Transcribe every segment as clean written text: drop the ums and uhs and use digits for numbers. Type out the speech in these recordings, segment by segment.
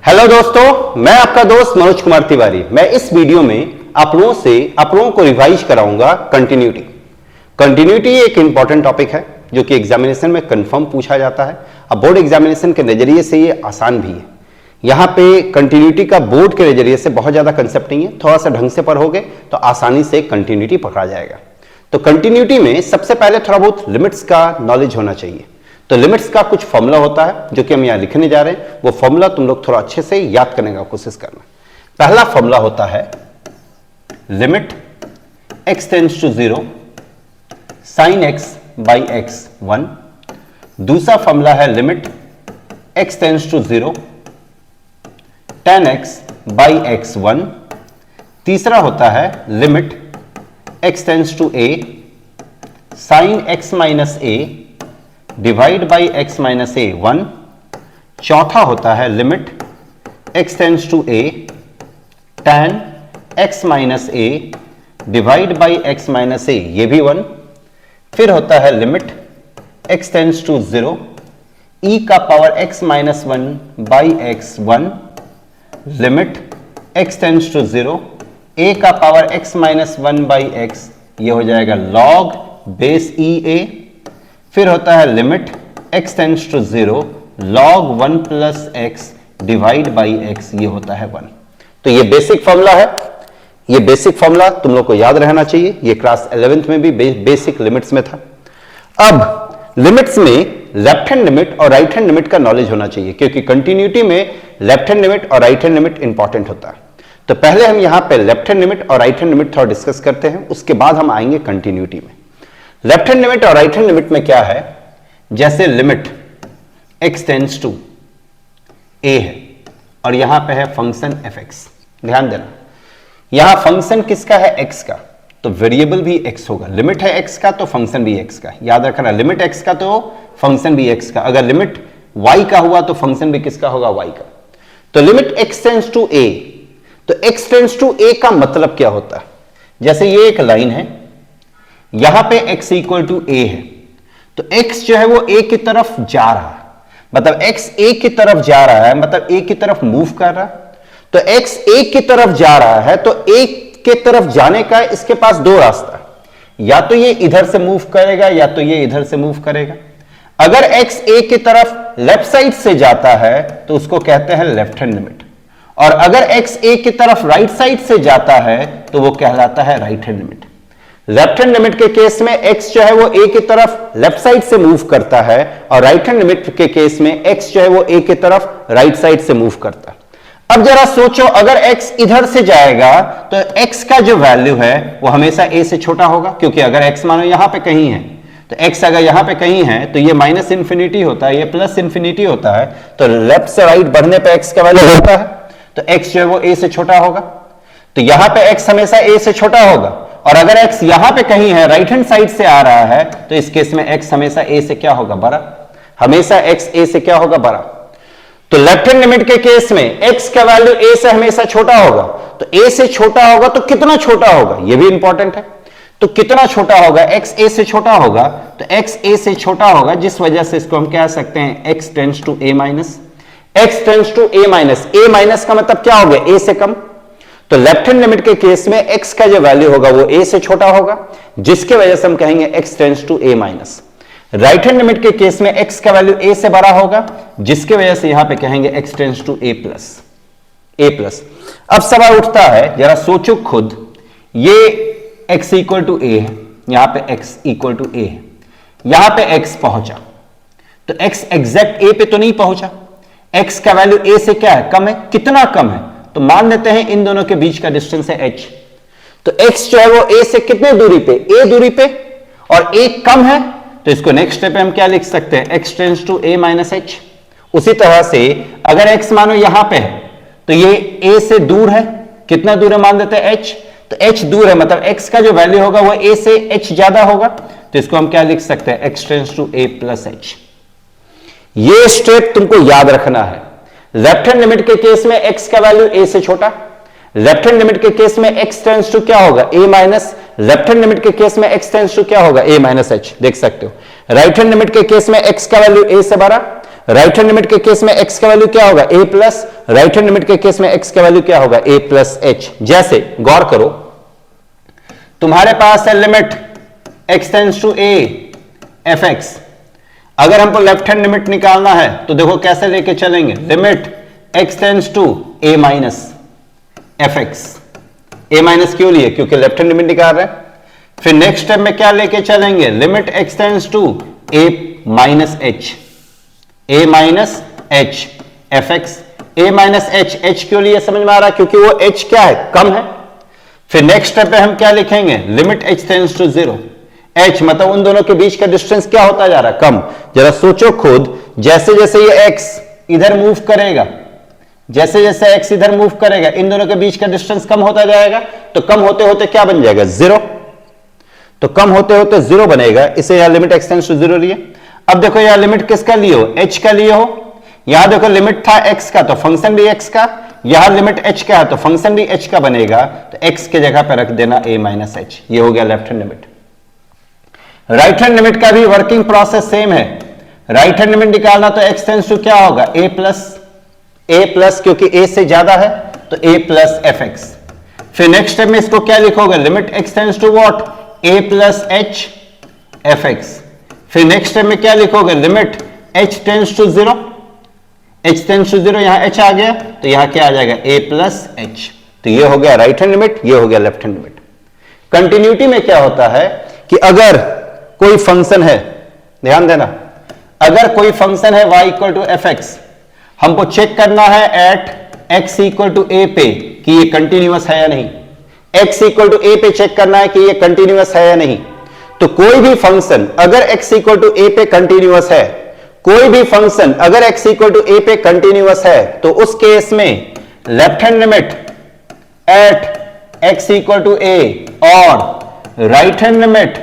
Hello दोस्तों, मैं आपका दोस्त मनोज कुमार तिवारी। मैं इस वीडियो में आप लोगों को रिवाइज कराऊंगा कंटिन्यूटी। कंटिन्यूटी एक इंपॉर्टेंट टॉपिक है जो कि एग्जामिनेशन में कंफर्म पूछा जाता है। अब बोर्ड एग्जामिनेशन के नजरिए से ये आसान भी है। यहाँ पे कंटिन्यूटी का बोर्ड के नजरिए से बहुत ज्यादा कंसेप्ट नहीं है, थोड़ा सा ढंग से पढ़ोगे तो आसानी से कंटिन्यूटी पकड़ा जाएगा। तो कंटिन्यूटी में सबसे पहले थोड़ा बहुत लिमिट्स का नॉलेज होना चाहिए। तो लिमिट्स का कुछ फॉर्मूला होता है जो कि हम यहां लिखने जा रहे हैं। वो फॉर्मूला तुम लोग थोड़ा अच्छे से याद करने का कोशिश करना। पहला फॉर्मूला होता है limit x tends to 0 sin x by x 1। दूसरा फॉर्मूला है limit x tends to 0 tan x by x 1। तीसरा होता है limit x tends to a sin x minus a divide by x minus A 1। चौथा होता है limit x tends to a tan x minus a divide by x minus a, ये भी 1। फिर होता है limit x tends to 0 e का power x minus 1 by x 1। Limit x tends to 0 a का power x minus 1 by x, ये हो जाएगा log बेस e a। फिर होता है limit x tends to 0 log 1 plus x divide by x, ये होता है 1। तो ये बेसिक फॉर्मूला है। ये बेसिक फॉर्मूला तुम लोग को याद रहना चाहिए। ये क्लास 11th में भी बेसिक लिमिट्स में था। अब लिमिट्स में लेफ्ट हैंड लिमिट और राइट हैंड लिमिट का नॉलेज होना चाहिए, क्योंकि कंटिन्यूटी में लेफ्ट हैंड लिमिट और राइट हैंड लिमिट इंपॉर्टेंट होता है। तो पहले हम यहां पे लेफ्ट हैंड लिमिट और राइट हैंड लिमिट थोड़ा डिस्कस करते हैं, उसके बाद हम आएंगे कंटिन्यूटी में। लेफ्ट हैंड लिमिट और राइट हैंड लिमिट में क्या है, जैसे limit x tends to a है और यहां पे है फंक्शन fx। ध्यान देना, यहां फंक्शन किसका है, x का, तो वेरिएबल भी x होगा। लिमिट है x का तो फंक्शन भी x का। याद रखना, लिमिट x का तो फंक्शन भी x का। अगर लिमिट y का हुआ तो फंक्शन भी किसका होगा, y का। तो limit x tends to a, तो x टेंड्स टू a का मतलब क्या होता है, जैसे ये एक लाइन है, यहां पे x इक्वल टू a है, तो x जो है वो a की तरफ जा रहा है, मतलब x a की तरफ जा रहा है, मतलब a की तरफ मूव कर रहा है। तो x a की तरफ जा रहा है तो a के तरफ जाने का इसके पास दो रास्ता है, या तो ये इधर से मूव करेगा या तो ये इधर से मूव करेगा। अगर x a की तरफ लेफ्ट साइड से जाता है तो उसको कहते हैं लेफ्ट हैंड लिमिट, और अगर x a की तरफ राइट साइड से जाता है तो वो कहलाता है right hand limit. Left hand limit के केस में x जो है वो a की तरफ लेफ्ट साइड से मूव करता है, और राइट हैंड लिमिट के केस में x जो है वो a की तरफ राइट साइड से मूव करता है। अब जरा सोचो, अगर x इधर से जाएगा तो x का जो वैल्यू है वो हमेशा a से छोटा होगा, क्योंकि अगर x मानो यहां पे कहीं है तो x अगर यहां पे कहीं है तो ये माइनस इंफिनिटी होता है, ये प्लस इंफिनिटी होता है। तो लेफ्ट से राइट बढ़ने पे x का वैल्यू होता है, तो x जो है वो a से छोटा होगा। तो यहां पे x हमेशा a से छोटा होगा, और अगर x यहां पे कहीं है, राइट हैंड साइड से आ रहा है, तो इस केस में x हमेशा a से क्या होगा, बड़ा। हमेशा x a से क्या होगा, बड़ा। तो लेफ्ट हैंड लिमिट के केस में x का वैल्यू a से हमेशा छोटा होगा। तो a से छोटा होगा तो कितना छोटा होगा, यह भी इंपॉर्टेंट है। तो कितना छोटा होगा, x a से छोटा होगा, तो x a से छोटा होगा, जिस वजह से इसको हम कह सकते हैं x tends to a minus. x tends to a minus, a minus का मतलब क्या हो गया, a से कम। तो लेफ्ट हैंड लिमिट के केस में x का जो वैल्यू होगा वो a से छोटा होगा, जिसके वजह से हम कहेंगे x tends to a minus. Right hand limit के केस में x का वैल्यू a से बड़ा होगा, जिसके वजह से यहां पे कहेंगे x tends to a plus. अब सवाल उठता है, जरा सोचो खुद, ये x इक्वल टू a है, यहां पे x इक्वल टू a है, यहां पे x पहुंचा, तो x एग्जैक्ट a पे तो नहीं पहुंचा। x का वैल्यू a से क्या है, कम है। कितना कम है, तो मान लेते हैं इन दोनों के बीच का डिस्टेंस है h। तो x जो है वो a से कितने दूरी पे, a दूरी पे, और a कम है, तो इसको नेक्स्ट स्टेप पे हम क्या लिख सकते हैं, x tends to a minus h। उसी तरह से अगर x मानो यहां पे है तो ये a से दूर है, कितना दूर है मान देते हैं h, तो h दूर है, मतलब x का जो वैल्यू होगा वो a से h ज्यादा होगा, तो इसको हम क्या लिख सकते हैं, x tends to a plus h। ये स्टेप तुमको याद रखना है। लेफ्ट हैंड लिमिट के केस में x का वैल्यू a से छोटा, लेफ्ट हैंड लिमिट के केस में x टेंड्स टू क्या होगा, a minus. Left hand limit के केस में x टेंड्स टू क्या होगा, a माइनस h। देख सकते हो। राइट हैंड लिमिट के केस में x का वैल्यू a से बड़ा, राइट हैंड लिमिट के केस में x का वैल्यू क्या होगा a plus, right hand limit के केस में x का वैल्यू क्या होगा a प्लस h। जैसे गौर करो, तुम्हारे पास है limit x tends to a fx। अगर हमको लेफ्ट हैंड लिमिट निकालना है तो देखो कैसे लेके चलेंगे, limit x tends to a minus fx। a minus क्यों लिए, क्योंकि लेफ्ट हैंड लिमिट निकाल रहे हैं। फिर नेक्स्ट स्टेप में क्या लेके चलेंगे, limit x tends to a minus h, a minus h fx। a minus h क्यों लिए समझ में आ रहा है, क्योंकि वो h क्या है, कम है। फिर नेक्स्ट स्टेप पे हम क्या लिखेंगे, limit h tends to 0, h मतलब उन दोनों के बीच का डिस्टेंस क्या होता जा रहा है, कम। जरा सोचो खुद, जैसे जैसे ये x इधर मूव करेगा, जैसे जैसे x इधर मूव करेगा, इन दोनों के बीच का डिस्टेंस कम होता जाएगा। तो कम होते होते क्या बन जाएगा, 0। तो कम होते होते 0 बनेगा, इसे यहां लिमिट x टेंड्स टू 0 लिए। अब देखो यहां लिमिट किसका लिए हो, h का लिए हो। यहां देखो लिमिट था x का तो फंक्शन भी x का, यहां लिमिट h का है तो फंक्शन भी h का बनेगा। तो x के जगह पर रख देना a माइनस h, ये हो गया left hand limit. Right hand limit का भी वर्किंग प्रोसेस सेम है। राइट हैंड लिमिट निकालना तो x टेंड्स टू क्या होगा, a प्लस, क्योंकि a से ज्यादा है तो a प्लस fx। फिर नेक्स्ट स्टेप में इसको क्या लिखोगे, limit x tends to what, a plus h fx। फिर नेक्स्ट स्टेप में क्या लिखोगे, limit h tends to 0, h tends to 0, यहां h आ गया तो यहां क्या आ जाएगा, a प्लस h। तो ये हो गया राइट हैंड लिमिट, ये हो गया लेफ्ट हैंड लिमिट। कंटिन्यूटी में क्या होता है कि अगर कोई फंक्शन है, ध्यान देना, अगर कोई फंक्शन है y इक्वल टू fx, हमको चेक करना है at x equal to a पे कि ये कंटिन्यूअस है या नहीं। x इक्वल टू a पे चेक करना है कि ये कंटिन्यूअस है या नहीं। तो कोई भी फंक्शन अगर x इक्वल टू a पे कंटिन्यूअस है, कोई भी फंक्शन अगर x इक्वल टू a पे कंटिन्यूअस है, तो उस केस में left hand limit at x equal to a और right hand limit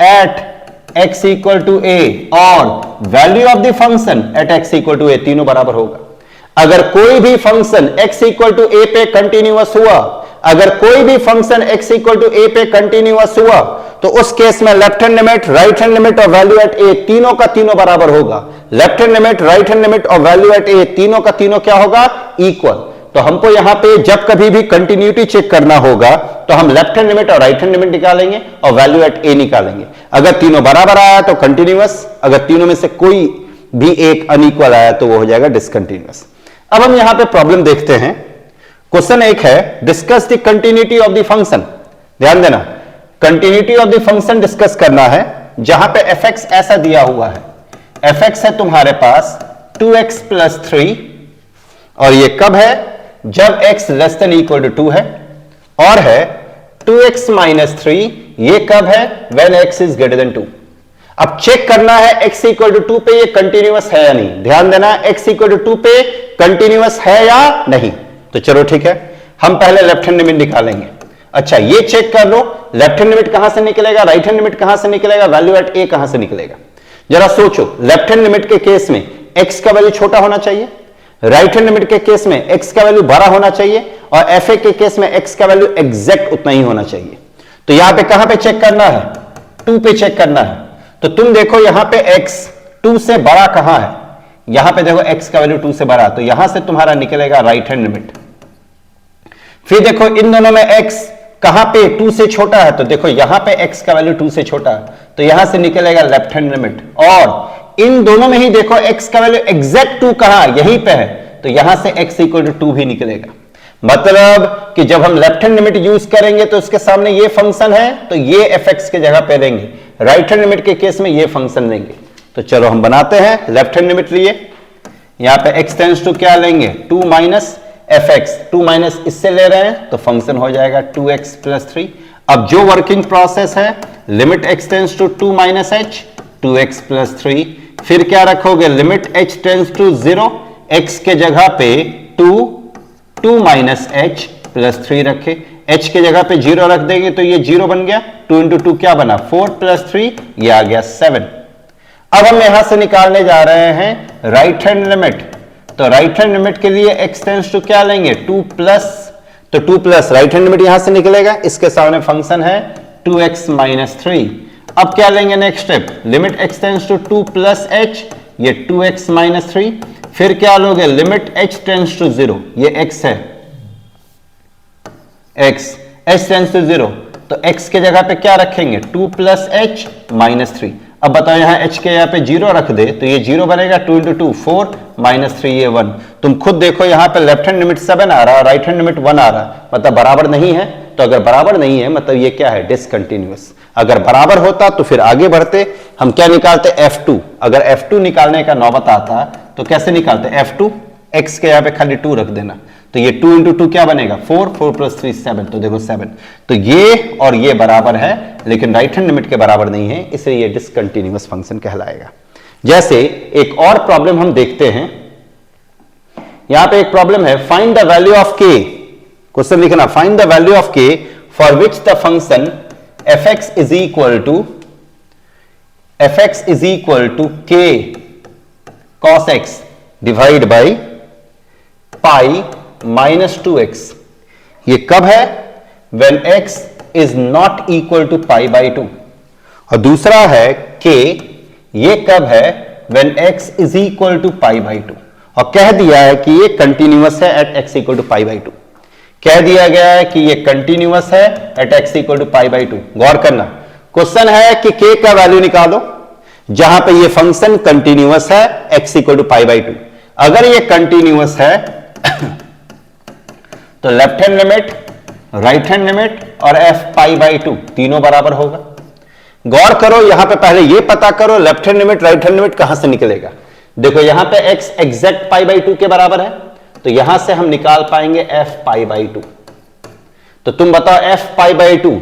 at x equal to a और value of the function at x equal to a तीनों बराबर होगा। अगर कोई भी function x equal to a पे कंटिन्यूअस हुआ, अगर कोई भी function x equal to a पे कंटिन्यूअस हुआ, तो उस केस में left hand limit, right hand limit और वैल्यू एट a तीनों का तीनों बराबर होगा। Left hand limit, right hand limit और वैल्यू एट a तीनों का तीनों क्या होगा, इक्वल। तो हमको यहां पे जब कभी भी कंटिन्यूटी चेक करना होगा तो हम लेफ्ट हैंड लिमिट और राइट हैंड लिमिट निकालेंगे और वैल्यू एट a निकालेंगे। अगर तीनों बराबर आया तो कंटिन्यूअस, अगर तीनों में से कोई भी एक अनइक्वल आया तो वो हो जाएगा डिसकंटिन्यूअस। अब हम यहां पे प्रॉब्लम देखते हैं। क्वेश्चन एक है, discuss the continuity of the function. ध्यान देना, continuity of the function discuss करना है, जहां पे fx ऐसा दिया हुआ है, fx है तुम्हारे पास 2x प्लस 3, और ये कब है, जब x less than equal to 2 है, और है 2x माइनस 3, ये कब है, when x is greater than 2। अब चेक करना है x इक्वल टू 2 पे ये कंटिन्यूअस है या नहीं। ध्यान देना, x इक्वल टू 2 पे कंटिन्यूअस है या नहीं। तो चलो ठीक है, हम पहले लेफ्ट हैंड लिमिट निकालेंगे। अच्छा, ये चेक कर लो, लेफ्ट हैंड लिमिट कहां से निकलेगा, राइट हैंड लिमिट कहां से निकलेगा, वैल्यू एट a कहां से निकलेगा। जरा सोचो, लेफ्ट हैंड लिमिट के केस में x का वैल्यू छोटा होना चाहिए, राइट हैंड लिमिट के केस में x का वैल्यू बड़ा होना चाहिए, और fa के केस में x का वैल्यू एग्जैक्ट उतना ही होना चाहिए। तो यहां पे कहां पे चेक करना है, 2 पे चेक करना है। तो तुम देखो यहां पे x 2 से बड़ा कहां है, यहां पे देखो x का वैल्यू 2 से बड़ा, तो यहां से तुम्हारा निकलेगा राइट हैंड लिमिट। फिर देखो इन दोनों में x कहां पे 2 से छोटा है, तो देखो यहां पे x का वैल्यू 2 से छोटा है, तो यहां से निकलेगा लेफ्ट हैंड लिमिट। और इन दोनों में ही देखो x का वैल्यू एग्जैक्ट 2 कहां, यहीं पे है, तो यहां से x इक्वल टू 2 भी निकलेगा। मतलब कि जब हम लेफ्ट हैंड लिमिट यूज करेंगे तो उसके सामने ये फंक्शन है तो ये fx के जगह पे लेंगे, राइट हैंड लिमिट के केस में ये फंक्शन लेंगे। तो चलो हम बनाते हैं, लेफ्ट हैंड लिमिट लिए, यहां पे x टेंड्स टू क्या लेंगे, 2 माइनस fx, 2 माइनस इससे ले रहे हैं तो फंक्शन हो जाएगा 2x प्लस 3। अब जो वर्किंग प्रोसेस है, limit x tends to 2 minus h, 2x plus 3, फिर क्या रखोगे, limit h tends to 0, x के जगह पे 2 माइनस h प्लस 3 रखे, h के जगह पे 0 रख देंगे तो ये 0 बन गया, 2 इंटू 2 क्या बना, 4 प्लस 3, ये आ गया 7। अब हम यहां से निकालने जा रहे हैं राइट हैंड लिमिट। तो राइट हैंड लिमिट के लिए x टेंड्स टू क्या लेंगे, 2 प्लस, तो 2 प्लस राइट हैंड लिमिट यहां से निकलेगा, इसके सामने फंक्शन है 2x माइनस 3। अब क्या लेंगे next step, limit x tends to 2 plus h, ये 2x माइनस 3, फिर क्या लोगे लिमिट h टेंस टू 0, ये x है, x h टेंस टू 0, तो x के जगह पे क्या रखेंगे 2 प्लस h माइनस 3। अब बताओ यहां h के यहाँ पे 0 रख दे तो ये 0 बनेगा, 2 इंटू 2 4 माइनस 3 ये 1। तुम खुद देखो यहां पे लेफ्ट हैंड लिमिट 7 आ रहा है, राइट हैंड लिमिट 1 आ रहा है, मतलब बराबर नहीं है। तो अगर बराबर नहीं है मतलब ये क्या है डिसकंटिन्यूअस। अगर बराबर होता तो फिर आगे बढ़ते, हम क्या निकालते f2। अगर f2 निकालने का नौबत आता तो कैसे निकालते f2, x के यहाँ पे खाली 2 रख देना, तो ये 2 इंटू 2 क्या बनेगा 4, 4 प्लस 3 7, तो देखो 7। तो ये और ये बराबर है लेकिन राइट हैंड लिमिट के बराबर नहीं है, इसलिए ये डिसकंटिन्यूअस फंक्शन कहलाएगा। जैसे एक और प्रॉब्लम हम देखते हैं, यहां पे एक प्रॉब्लम है find the value of k। Question लिखना find the value of k for which the function fx is equal to k cos x divide by pi minus 2x। ये कब है when x is not equal to pi by 2। और दूसरा है k, ये कब है when x is equal to pi by 2। और कह दिया है कि ये कंटिन्यूअस है at x equal to pi by 2। कह दिया गया है कि ये कंटिन्यूअस है at x equal to pi by 2। गौर करना, क्वेश्चन है कि k का वैल्यू निकालो जहां पे ये फंक्शन कंटिन्यूअस है x equal to pi by 2। अगर ये कंटिन्यूअस है तो left hand limit, right hand limit और f पाई बाई 2 तीनों बराबर होगा। गौर करो यहां पे पहले ये पता करो left hand limit right hand limit कहां से निकलेगा। देखो यहां पे x एग्जैक्ट पाई बाई 2 के बराबर है, तो यहां से हम निकाल पाएंगे f पाई बाई 2। तो तुम बताओ f pi by 2,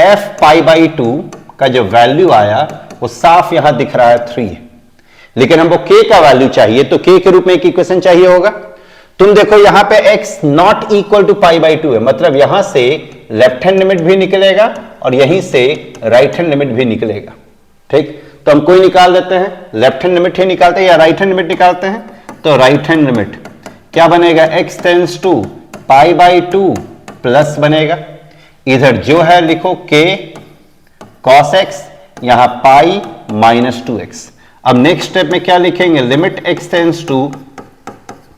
f pi by 2 का जो वैल्यू आया वो साफ यहां दिख रहा है 3, लेकिन हमको k का वैल्यू चाहिए, तो k के रूप में एक इक्वेशन चाहिए होगा। तुम देखो यहां पे x not equal to pi by 2 है, मतलब यहां से लेफ्ट हैंड लिमिट भी निकलेगा और यहीं से राइट हैंड लिमिट भी निकलेगा। ठीक, तो हम कोई निकाल देते हैं, लेफ्ट हैंड लिमिट ही निकालते हैं या राइट हैंड लिमिट निकालते हैं। तो राइट हैंड लिमिट क्या बनेगा x tends to pi by 2 plus बनेगा, इधर जो है लिखो k cos x, यहां पाई माइनस 2x। अब नेक्स्ट स्टेप में क्या लिखेंगे, limit x tends to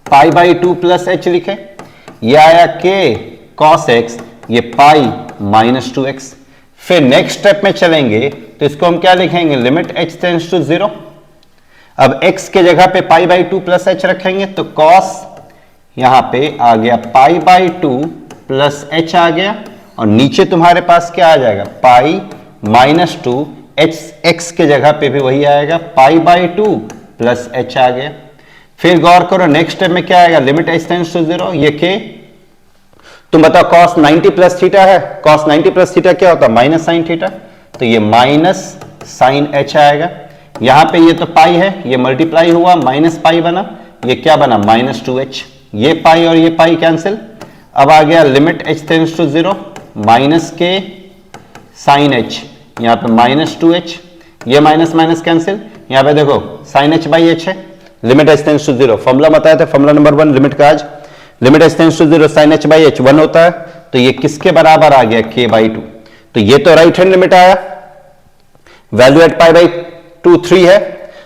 pi by 2 plus h लिखे, ये आया k cos x, ये पाई माइनस 2x। फिर नेक्स्ट स्टेप में चलेंगे तो इसको हम क्या लिखेंगे, लिमिट h टेंस टू 0। अब x के जगह पे पाई बाई 2 प्लस h रखेंगे तो cos यहां पे आ गया पाई बाई 2 प्लस h आ गया, और नीचे तुम्हारे पास क्या आ जाएगा पाई माइनस 2, x के जगह पे भी वही आएगा पाई बाई 2 प्लस h आ गया। फिर गौर करो नेक्स्ट स्टेप में क्या आएगा, लिमिट h टेंड्स टू 0, ये k। तुम बताओ cos 90 प्लस थीटा है, cos 90 प्लस थीटा क्या होता है माइनस साइन थीटा, तो ये माइनस साइन h आएगा। यहां पे ये तो पाई है, ये मल्टीप्लाई हुआ माइनस पाई बना, ये क्या बना माइनस 2h, ये पाई और ये पाई कैंसिल। अब आ गया limit h tends to 0 minus k sine h, यहां पे माइनस 2h, ये माइनस माइनस कैंसिल, यहां पे देखो साइन h बाई h है, limit h tends to 0। Formula बताया था, फॉर्मूला नंबर 1 लिमिट का आज, limit h tends to 0 sine h by h 1 होता है, तो ये किसके बराबर आ गया k बाई 2। तो ये तो राइट हैंड लिमिट आया, वैल्यू एट पाई बाई 2 3 है।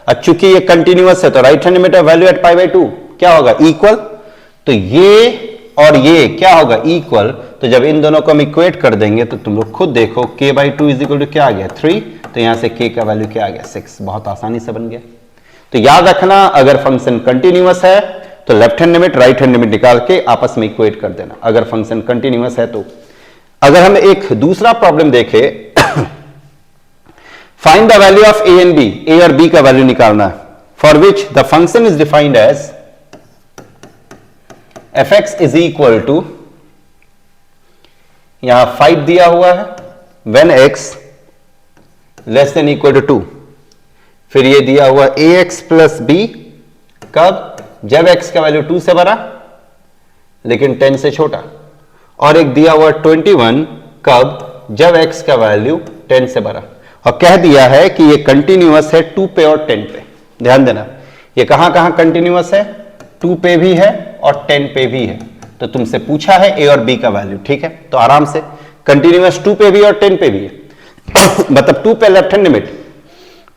अब चूंकि ये कंटिन्यूअस है तो right hand limit value at pi by 2 क्या होगा इक्वल, तो ये और ये क्या होगा इक्वल। तो जब इन दोनों को हम इक्वेट कर देंगे तो तुम लोग खुद देखो k by 2 is equal to क्या आ गया 3, तो यहां से k का वैल्यू क्या आ गया 6, बहुत आसानी से बन गया। तो याद रखना अगर फंक्शन कंटिन्यूअस है तो left hand limit right hand limit निकाल के आपस में इक्वेट कर देना, अगर फंक्शन कंटिन्यूअस है तो। अगर हम एक दूसरा प्रॉब्लम देखें, find the value of a and b, a और b का वैल्यू निकालना है, for which the function is defined as fx is equal to, यहां 5 दिया हुआ है when x less than equal to 2, फिर ये दिया हुआ ax प्लस b, कब, जब x का वैल्यू 2 से बड़ा लेकिन 10 से छोटा, और एक दिया हुआ 21 कब, जब x का वैल्यू 10 से बड़ा। और कह दिया है कि ये कंटिन्यूअस है 2 पे और 10 पे। ध्यान देना ये कहां कहां कंटिन्यूअस है, 2 पे भी है और 10 पे भी है। तो तुमसे पूछा है a और b का वैल्यू, ठीक है, तो आराम से कंटिन्यूअस 2 पे भी और 10 पे भी है मतलब 2 पे लेफ्ट हैंड लिमिट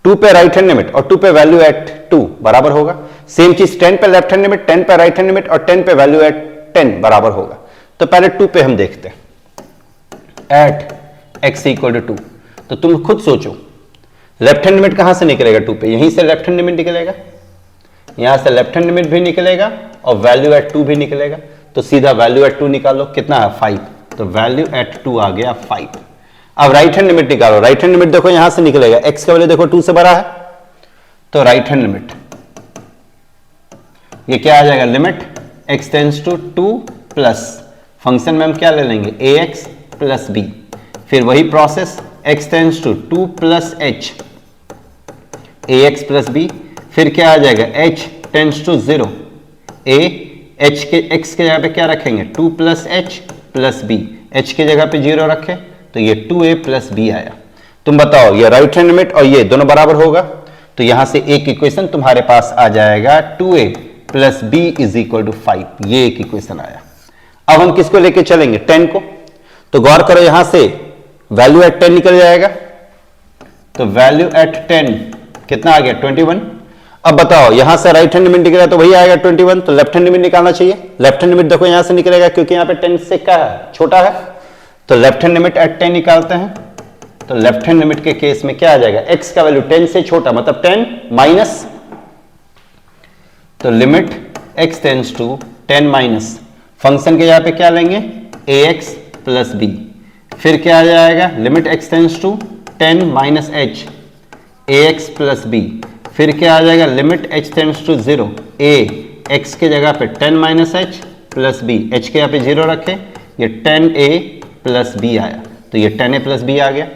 2 पे राइट हैंड लिमिट और 2 पे वैल्यू एट 2 बराबर होगा। सेम चीज 10 पे लेफ्ट हैंड लिमिट, 10 पे राइट हैंड लिमिट और 10 पे वैल्यू एट 10 बराबर होगा। तो पहले 2 पे हम देखते हैं एट एक्स इक्वल टू 2। तो तुम खुद सोचो लेफ्ट हैंड लिमिट कहां से निकलेगा 2 पे, यहीं से लेफ्ट हैंड लिमिट निकलेगा, यहां से लेफ्ट हैंड लिमिट भी निकलेगा और वैल्यू एट 2 भी निकलेगा। तो सीधा वैल्यू एट 2 निकालो, कितना है 5, तो वैल्यू एट 2 आ गया 5। अब राइट हैंड लिमिट निकालो, राइट हैंड लिमिट देखो यहां से निकलेगा, एक्स का वैल्यू देखो 2 से बड़ा है, तो राइट हैंड लिमिट ये क्या आ जाएगा, limit x tends to 2 plus function में हम क्या ले लेंगे ए एक्स प्लस बी, फिर वही process x tends to 2 plus h a x plus b, फिर क्या आ जाएगा h tends to 0 a h के एक्स के जगह पे क्या रखेंगे 2 plus h plus b, h की जगह पे 0 रखे तो ये 2a प्लस बी आया। तुम बताओ ये राइट हैंड लिमिट और ये दोनों बराबर होगा, तो यहां से एक इक्वेशन तुम्हारे पास आ जाएगा 2a plus b is equal to 5, ये एक इक्वेशन आया। अब हम किसको लेके चलेंगे 10 को, तो गौर करो यहां से वैल्यू एट 10 निकल जाएगा, तो वैल्यू एट 10 कितना आ गया 21। अब बताओ यहां से राइट हैंड लिमिट निकला तो वही आएगा 21, तो लेफ्ट हैंड लिमिट निकालना चाहिए। लेफ्ट हैंड लिमिट देखो यहां से निकलेगा क्योंकि यहां पे 10 से क्या है छोटा है, तो लेफ्ट हैंड लिमिट एट 10 निकालते हैं। तो लेफ्ट हैंड लिमिट के केस में क्या आ जाएगा, x का वैल्यू 10 से छोटा मतलब 10 माइनस, तो limit x tends to 10 minus, function के यहां पे क्या लेंगे ax प्लस बी, फिर क्या आ जाएगा limit x tends to 10 minus h ax plus b, फिर क्या आ जाएगा limit h tends to 0 a x के जगह पे 10 minus h plus b, h के यहाँ पे 0 रखे, ये 10a प्लस बी आया, तो ये 10a प्लस बी आ गया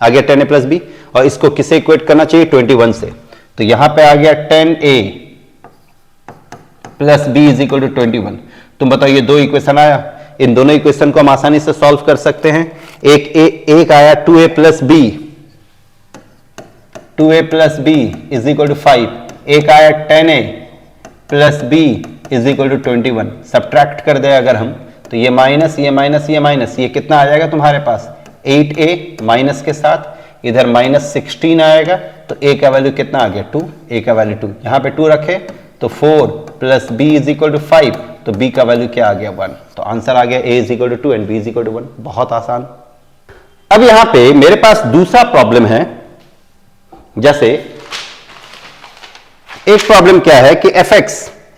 10a प्लस बी, और इसको किसे इक्वेट करना चाहिए 21 से, तो यहां पे आ गया 10a plus b is equal to 21। तुम बताओ ये दो इक्वेशन आया, इन दोनों इक्वेशन को हम आसानी से सॉल्व कर सकते हैं। एक आया 2a plus b, 2a plus b is equal to 5, एक आया 10a plus b is equal to 21। Subtract कर दे अगर हम, तो ये माइनस ये माइनस ये माइनस, ये कितना आ जाएगा तुम्हारे पास 8a माइनस के साथ इधर माइनस 16 आएगा, तो a का वैल्यू कितना आ गया 2, a का वैल्यू 2, यहां पे 2 रखे तो 4 plus b is equal to 5, तो b का वैल्यू क्या आ गया 1, तो आंसर आ गया a is equal to 2 and b is equal to 1। बहुत आसान। अब यहां पे मेरे पास दूसरा प्रॉब्लम है, जैसे एक प्रॉब्लम क्या है कि fx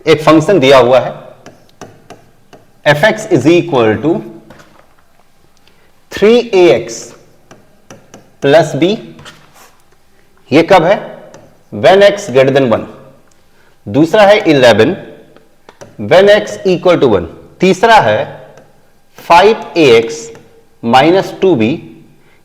एक फंक्शन दिया हुआ है, fx is equal to 3ax plus b, ये कब है when x greater than 1, दूसरा है 11 when x equal to 1, तीसरा है 5ax माइनस 2b,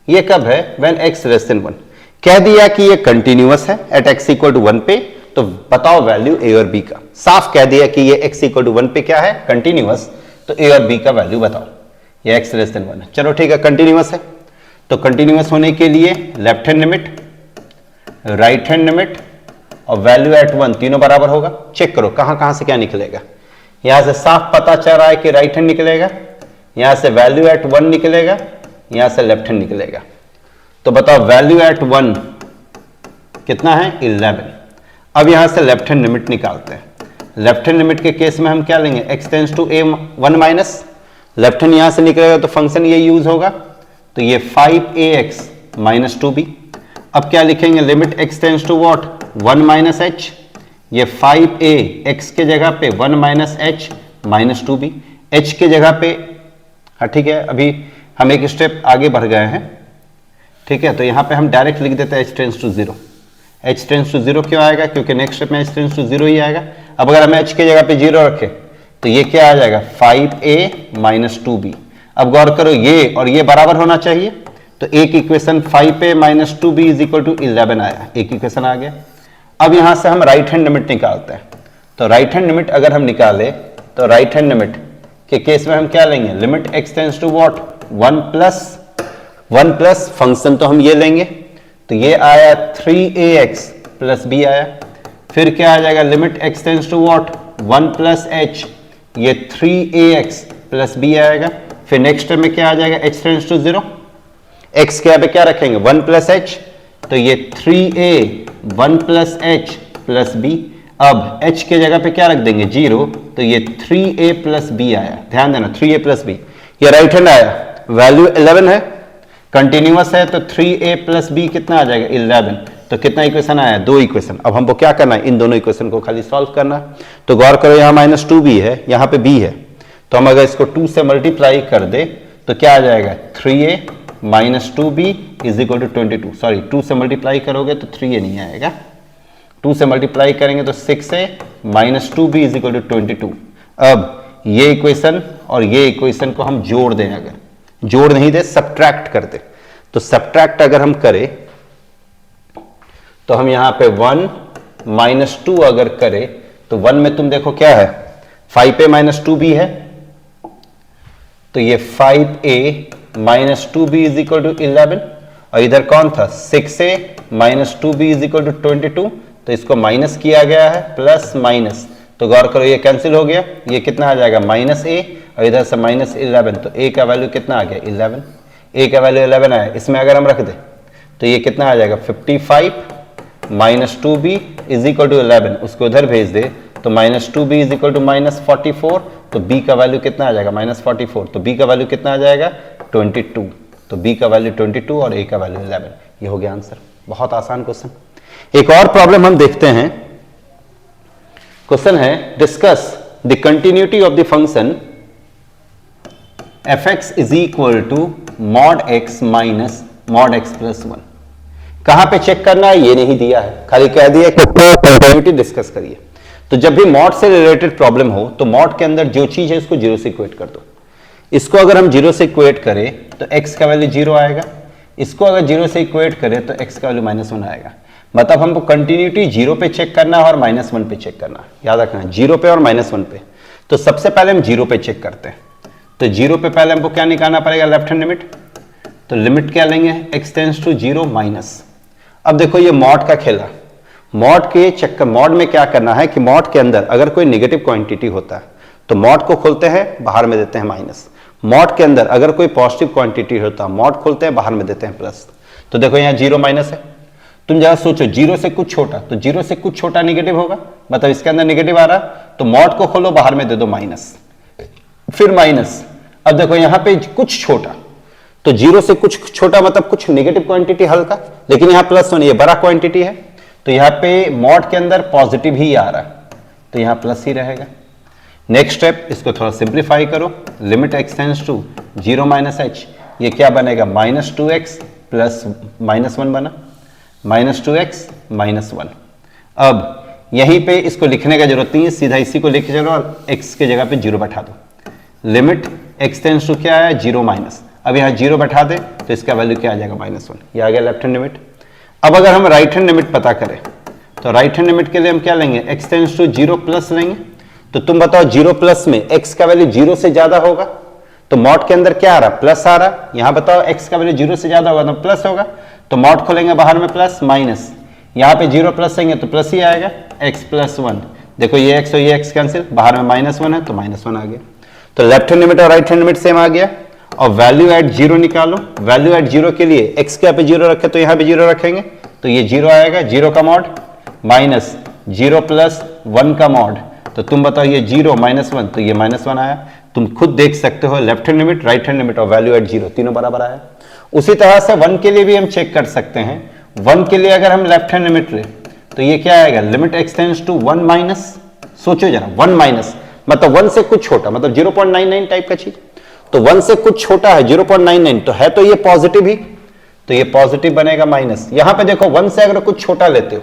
ये कब है when x less than 1। कह दिया कि ये कंटिन्यूअस है एट x equal to 1 पे, तो बताओ वैल्यू a और b का, साफ कह दिया कि ये x equal to 1 पे क्या है कंटिन्यूअस, तो a और b का वैल्यू बताओ, ये x लेस देन 1 है। चलो ठीक है कंटिन्यूअस है, तो कंटिन्यूअस होने के लिए left hand limit right hand limit और वैल्यू एट 1 तीनों बराबर होगा। चेक करो कहां कहां से क्या निकलेगा, यहां से साफ पता चल रहा है कि राइट हैंड निकलेगा, यहां से वैल्यू एट 1 निकलेगा, यहां से लेफ्ट हैंड निकलेगा। तो बताओ वैल्यू एट 1 कितना है 11। अब यहां से लेफ्ट हैंड लिमिट निकालते हैं। लेफ्ट हैंड लिमिट के केस में हम क्या लेंगे x tends to a 1 minus, left hand यहां से निकलेगा तो फंक्शन ये यूज होगा, तो ये 5ax माइनस 2b। अब क्या लिखेंगे limit x tends to what 1 minus h, ये 5a x के जगह पे 1 minus h minus 2b, h के जगह पे, हाँ ठीक है अभी हम एक स्टेप आगे बढ़ गए हैं, ठीक है, तो यहां पे हम डायरेक्ट लिख देते हैं h tends to 0। h tends to 0 क्यों आएगा, क्योंकि नेक्स्ट स्टेप में h टेंड्स टू 0 ही आएगा। अब अगर हम h के जगह पे 0 रखें तो ये क्या आ जाएगा 5a माइनस 2b। अब गौर करो ये और ये बराबर होना चाहिए, तो एक equation 5a minus 2b is equal to 11 आया, एक इक्वेशन आ गया। अब यहां से हम राइट हैंड लिमिट निकालते हैं, तो राइट हैंड लिमिट अगर हम निकाले तो राइट हैंड लिमिट के केस में हम क्या लेंगे limit x tends to what 1 plus function तो हम ये लेंगे, तो ये आया 3ax प्लस b आया, फिर क्या आ जाएगा limit x tends to what 1 plus h, ये 3ax प्लस b आएगा, फिर नेक्स्ट टर्म में क्या आ जाएगा h टेंड्स टू 0, x के यहाँ पे क्या रखेंगे 1 प्लस h, तो ये 3a 1 plus h plus b. अब h के जगह पे क्या रख देंगे 0, तो ये 3a प्लस बी आया। ध्यान देना 3a प्लस बी, ये राइट हैंड आया, वैल्यू 11 है, कंटिन्यूअस है, तो 3a प्लस बी कितना आ जाएगा 11। तो कितना इक्वेशन आया 2 इक्वेशन। अब हमको क्या करना है इन दोनों इक्वेशन को खाली सॉल्व करना। तो गौर करो यहाँ -2b है, यहाँ पे b है, तो हम अगर इसको 2 से मल्टीप्लाई कर दे तो क्या आ जाएगा 3a minus 2b is equal to 22। Sorry 2 से मल्टीप्लाई करोगे तो 3a नहीं आएगा, 2 से मल्टीप्लाई करेंगे तो 6a minus 2b is equal to 22। अब ये इक्वेशन और ये इक्वेशन को हम जोड़ दें, अगर जोड़ नहीं दे सब्ट्रैक्ट कर दे, तो सब्ट्रैक्ट अगर हम करें तो हम यहां पे 1 माइनस 2 अगर करें तो 1 में तुम देखो क्या है 5a माइनस 2b है, तो ये 5a minus 2b is equal to 11, और इधर कौन था 6a minus 2b is equal to 22, तो इसको माइनस किया गया है प्लस माइनस, तो गौर करो ये कैंसिल हो गया, ये कितना आ जाएगा -a और इधर से -11, तो a का वैल्यू कितना आ गया 11, a का वैल्यू 11 आया। इसमें अगर हम रख दे तो ये कितना आ जाएगा 55 minus 2b is equal to 11, उसको उधर भेज दे तो -2b इज इक्वल टू -44, तो b का वैल्यू कितना आ जाएगा -44, तो b का वैल्यू कितना आ जाएगा 22, तो b का वैल्यू 22 और a का वैल्यू 11। ये हो गया आंसर, बहुत आसान क्वेश्चन। एक और प्रॉब्लम हम देखते हैं, क्वेश्चन है discuss the continuity of the function fx is equal to mod x minus mod x plus 1। कहां पे चेक करना है ये नहीं दिया है, खाली कह दिया कि कंटिन्यूटी डिस्कस करिए। तो जब भी मॉड से रिलेटेड प्रॉब्लम हो तो मॉड के अंदर जो चीज है उसको 0 से इक्वेट कर दो। इसको अगर हम 0 से इक्वेट करें तो x का वैल्यू 0 आएगा, इसको अगर 0 से इक्वेट करें तो x का वैल्यू -1 आएगा। मतलब हमको कंटिन्यूटी 0 पे चेक करना है और -1 पे चेक करना है, याद रखना है 0 पे और -1 पे। तो सबसे पहले हम 0 पे चेक करते हैं, तो 0 पे पहले हमको क्या निकालना पड़ेगा लेफ्ट हैंड लिमिट, तो लिमिट क्या लेंगे x टेंड्स टू 0 माइनस। अब देखो ये मॉड का खेला, मॉड के चक्कर, मॉड में क्या करना है कि मॉड के अंदर अगर कोई नेगेटिव क्वांटिटी होता है तो मॉड को खोलते हैं बाहर में देते हैं माइनस, मॉड के अंदर अगर कोई पॉजिटिव क्वांटिटी होता है मॉड खोलते हैं बाहर में देते हैं प्लस। तो देखो यहाँ 0 माइनस है, तुम जरा सोचो 0 से कुछ छोटा, तो 0 से कुछ छोटा नेगेटिव होगा, मतलब इसके अंदर नेगेटिव आ रहा, तो मॉड को खोलो बाहर में दे दो माइनस, फिर माइनस। अब देखो यहाँ पे कुछ छोटा, तो 0 से कुछ छोटा मतलब कुछ नेगेटिव क्वांटिटी हल्का, लेकिन यहाँ +1 ये बड़ा क्वांटिटी है, तो यहाँ पे मॉड के अंदर पॉजिटिव ही आ रहा है, तो यहाँ प्लस ही रहेगा। नेक्स्ट स्टेप, इसको थोड़ा सिंप्लीफाई करो, limit x tends to 0 minus h, ये क्या बनेगा -2x प्लस -1 बना, -2x -1। अब यहीं पे इसको लिखने का जरूरत नहीं है, सीधा इसी को लिख चलो और x के जगह पे 0 बैठा दो। लिमिट x टेंड्स टू क्या है 0 माइनस, अब यहाँ 0 बैठा दे तो इसका वैल्यू क्या आ जाएगा -1, ये आ गया लेफ्ट हैंड लिमिट। अब अगर हम राइट हैंड लिमिट पता करें तो राइट हैंड लिमिट के लिए हम क्या लेंगे x टेंड्स टू 0 प्लस लेंगे, तो तुम बताओ 0 प्लस में x का वैल्यू 0 से ज्यादा होगा, तो मॉड के अंदर क्या आ रहा प्लस आ रहा, यहां बताओ x का वैल्यू 0 से ज्यादा होगा तो प्लस होगा, तो मॉड खोलेंगे बाहर में प्लस माइनस, यहाँ पे 0 प्लस लेंगे तो प्लस ही आएगा x प्लस 1। देखो ये x और ये x कैंसिल, बाहर में -1 है तो -1 आ गया, तो लेफ्ट हैंड लिमिट और राइट हैंड लिमिट सेम आ गया। और वैल्यू एट 0 निकालो, वैल्यू एट 0 के लिए x के यहाँ पे 0 रखे तो यहाँ पे 0 रखेंगे, तो ये 0 आएगा, 0 का मॉड माइनस 0 प्लस 1 का मॉड, तो तुम बताओ ये 0 -1, तो ये -1 आया। तुम खुद देख सकते हो left hand limit right hand limit और वैल्यू एट 0 तीनों बराबर आया। उसी तरह से 1 के लिए भी हम चेक कर सकते हैं, 1 के लिए अगर हम लेफ्ट हैंड लिमिट ले तो ये क्या आएगा limit x tends to 1 minus, सोचो जरा 1 माइनस मतलब 1 से कुछ छोटा, मतलब 0.99 टाइप का चीज, तो 1 से कुछ छोटा है 0.99, तो है तो ये पॉजिटिव ही, तो ये पॉजिटिव बनेगा माइनस। यहां पे देखो 1 से अगर कुछ छोटा लेते हो,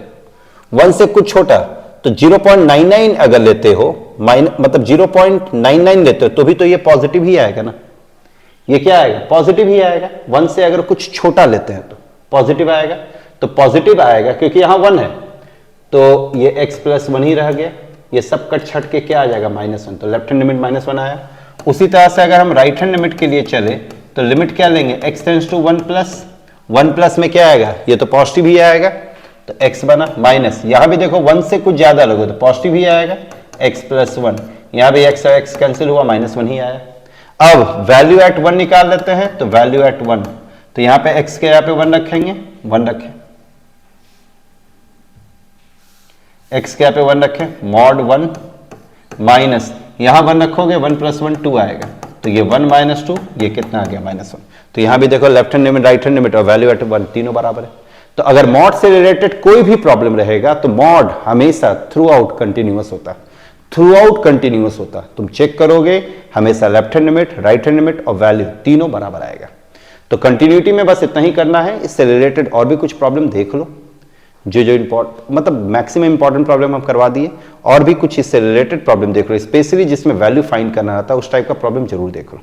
1 से कुछ छोटा तो 0.99 अगर लेते हो मतलब 0.99 लेते हो तो भी तो ये पॉजिटिव ही आएगा ना, ये क्या आएगा पॉजिटिव ही आएगा। 1 से अगर कुछ छोटा लेते हैं तो पॉजिटिव आएगा, तो पॉजिटिव आएगा क्योंकि यहां 1 है, तो ये x प्लस 1 ही रह गया, ये सब कट छट के क्या आ जाएगा -1, तो लेफ्ट हैंड लिमिट -1 आया। उसी तरह से अगर हम राइट हैंड लिमिट के लिए चले तो लिमिट क्या लेंगे x टेंड्स टू 1 प्लस में क्या आएगा, ये तो पॉजिटिव ही आएगा, तो x बना माइनस, यहां भी देखो 1 से कुछ ज्यादा लोगे तो पॉजिटिव ही आएगा x प्लस 1, यहां भी x और x कैंसिल हुआ -1 ही आया। अब वैल्यू एट 1 निकाल लेते हैं, तो वैल्यू एट 1, तो यहां पे x के यहाँ पे 1 रखेंगे, 1 रखें, x क्या पे 1 रखें, मॉड 1 माइनस यहां 1 रखोगे 1 + 1 2 आएगा, तो ये 1 - 2 ये कितना आ गया -1। तो यहां भी देखो left hand limit right hand limit और वैल्यू एट 1 तीनों बराबर है। तो अगर मॉड से रिलेटेड कोई भी प्रॉब्लम रहेगा तो मॉड हमेशा थ्रू आउट कंटिन्यूअस होता है, थ्रू आउट कंटिन्यूअस होता है। तुम चेक करोगे हमेशा left hand limit right hand limit और वैल्यू तीनों बराबर आएगा। तो कंटिन्यूटी में बस इतना ही करना है। इससे रिलेटेड और भी कुछ प्रॉब्लम देख लो, जो मतलब मैक्सिमम इंपॉर्टेंट प्रॉब्लम हम करवा दिए, और भी कुछ इससे रिलेटेड प्रॉब्लम देख लो, स्पेशली जिसमें वैल्यू फाइंड करना आता है उस टाइप का प्रॉब्लम जरूर देख लो।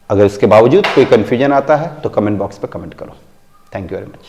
अगर इसके बावजूद कोई कंफ्यूजन आता है तो कमेंट बॉक्स पर कमेंट करो। Thank you very much.